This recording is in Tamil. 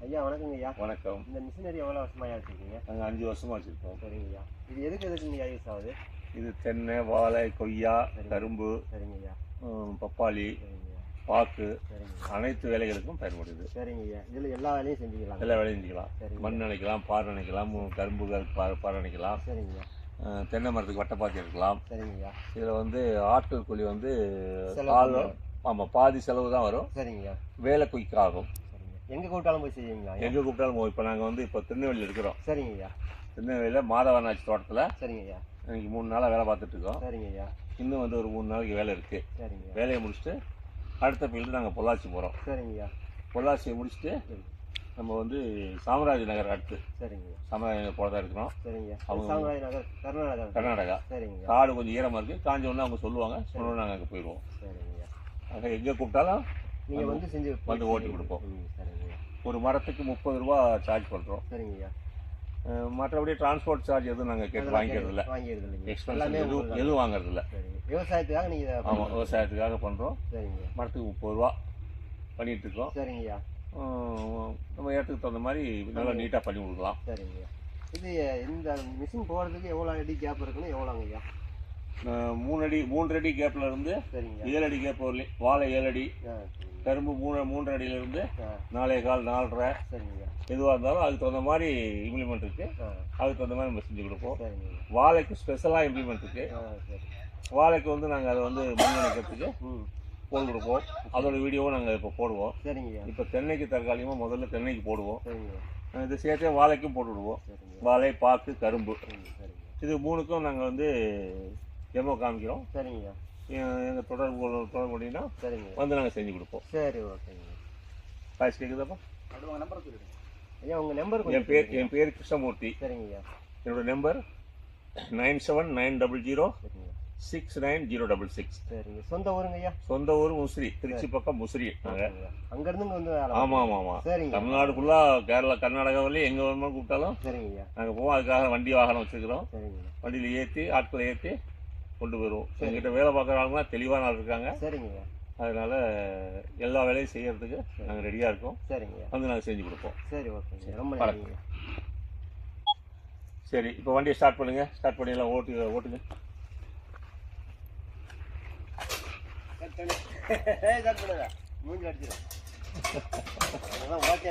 ஐயா வணக்கங்க ஐயா. வணக்கம். இந்த மிஷினரி எவ்வளோ வருஷமாக வச்சுருக்கீங்க? நாங்கள் 5 வருஷமாக வச்சுருக்கோம். சரிங்க ஐயா. இது எதுக்குங்க ஐயா யூஸ் ஆகுது? இது தென்னை, வாழை, கொய்யா, கரும்பு, சரிங்க ஐயா, பப்பாளி, பாக்கு, அனைத்து வேலைகளுக்கும் பயன்படுது. சரிங்க ஐயா. இதில் எல்லா வேலையும் செஞ்சுக்கலாம்? எல்லா வேலையும் செஞ்சுக்கலாம். மண் அணைக்கலாம், பார் அணைக்கலாம், கரும்புகள் பார் அணைக்கலாம். சரிங்க ஐயா. தென்னை மரத்துக்கு வட்டப்பாத்தி இருக்கலாம். சரிங்க ஐயா. இதில் ஆட்கள் கூலி பாதி செலவு தான் வரும். சரிங்க ஐயா. வேலை குயிக்காக ஆகும். எங்கே கூப்பிட்டாலும் போய் செய்வீங்களா? எங்கே கூப்பிட்டாலும் இப்போ நாங்கள் இப்போ திருநெல்வேலியில் இருக்கிறோம். சரிங்க ஐயா. திருநெல்வேலியில் மாதவனாட்சி தோட்டத்தில். சரிங்க ஐயா. இன்னைக்கு 3 நாளாக வேலை பார்த்துட்டு இருக்கோம். சரிங்க ஐயா. இன்னும் ஒரு 3 நாளைக்கு வேலை இருக்குது. சரிங்க. வேலையை முடிச்சுட்டு அடுத்த ஃபீல்டு நாங்கள் பொள்ளாச்சி போகிறோம். சரிங்க ஐயா. பொள்ளாச்சியை முடிச்சுட்டு நம்ம சாமராஜ் நகர் அடுத்து. சரிங்க. சாமராஜ் நகர் போல தான் இருக்கிறோம். சரிங்க. சாமராஜ் நகர் கர்நாடகா. சரிங்க. காடு கொஞ்சம் ஈரமாக இருக்குது. காஞ்ச ஒன்று அவங்க சொல்லுவாங்க. சொன்னோன்னு நாங்கள் அங்கே போயிடுவோம். சரிங்க. அங்கே எங்கே கூப்பிட்டாலும் நீங்கள் செஞ்சு ஓட்டி கொடுப்போம். சரிங்க. ஒரு மரத்துக்கு 30 ரூபா சார்ஜ் பண்ணுறோம். சரிங்க. மற்றபடி டிரான்ஸ்போர்ட் சார்ஜ் எதுவும் நாங்கள் கேட்டு வாங்கிக்கிறதில்ல. எக்ஸ்பென்ஸ் எதுவும் வாங்குறதில்ல. விவசாயத்துக்காக நீங்கள்? ஆமாம், விவசாயத்துக்காக பண்ணுறோம். சரிங்க. மரத்துக்கு 30 ரூபா பண்ணிகிட்டு இருக்கோம். சரிங்கய்யா. நம்ம இடத்துக்கு தகுந்த மாதிரி நல்லா நீட்டாக பண்ணி கொடுக்கலாம். சரிங்க. இது இந்த மிஷின் போகிறதுக்கு எவ்வளோ அடி கேப் இருக்குன்னு எவ்வளோங்க ஐயா? 3 அடி கேப்பில் இருந்து 7 அடி கேப் வரலையும். வாழை 7 அடி, கரும்பு 3 அடியிலிருந்து 4.25 4.5. சரிங்க. எதுவாக இருந்தாலும் அதுக்கு தகுந்த மாதிரி இம்ப்ளிமெண்ட் இருக்குது. அதுக்கு தகுந்த மாதிரி நம்ம செஞ்சு கொடுப்போம். வாழைக்கு ஸ்பெஷலாக இம்ப்ளிமெண்ட் இருக்குது. வாழைக்கு நாங்கள் அதை மண் அணைக்கிறதுக்கு போட்டு கொடுப்போம். அதோட வீடியோவும் நாங்கள் இப்போ போடுவோம். சரிங்க. இப்போ தென்னைக்கு தற்காலிகமாக முதல்ல தென்னைக்கு போடுவோம். இது சேர்த்தே வாழைக்கும் போட்டு விடுவோம். வாழை, பாக்கு, கரும்பு, இது 3க்கும் நாங்கள் டெமோ காமிக்கிறோம். சரிங்க. எங்கள் தொடர்பு பண்ணிங்கன்னா சரிங்க நாங்கள் செஞ்சு கொடுப்போம். சரி, ஓகேங்க. காய்ச்சி கேட்குதாப்பா? உங்கள் நம்பர் சொல்லிடுங்க ஐயா. உங்கள் நம்பர்? என் பேர் கிருஷ்ணமூர்த்தி. சரிங்க ஐயா. என்னோட நம்பர் 9790069066. சரிங்க. சொந்த ஊருங்க ஐயா? சொந்த ஊர் முசிறி, திருச்சி பக்கம் முசிறி. நாங்கள் அங்கேருந்து ஆமாம். சரிங்க. தமிழ்நாடு ஃபுல்லாக கேரளா, கர்நாடகா வரலையும் எங்கே வேணுமோ கூப்பிட்டாலும் சரிங்க நாங்கள் போவோம். அதுக்காக வண்டி வாகனம் வச்சுருக்கிறோம். சரிங்க. வண்டியில் ஏற்றி ஆட்களை ஏற்றி கொண்டு போயிடுவோம். எங்ககிட்ட வேலை பார்க்குற ஆளுங்களாம் தெளிவான ஆள் இருக்காங்க. சரிங்க. அதனால எல்லா வேலையும் செய்யறதுக்கு நாங்கள் ரெடியாக இருக்கோம். சரிங்க. நாங்கள் செஞ்சு கொடுப்போம். சரி, ஓகேங்க. ரொம்ப நன்றிங்க. சரி, இப்போ வண்டியை ஸ்டார்ட் பண்ணுங்க. ஸ்டார்ட் பண்ணிடலாம். ஓட்டுங்க. மூஞ்சி அடிச்சிடும். ஓகே.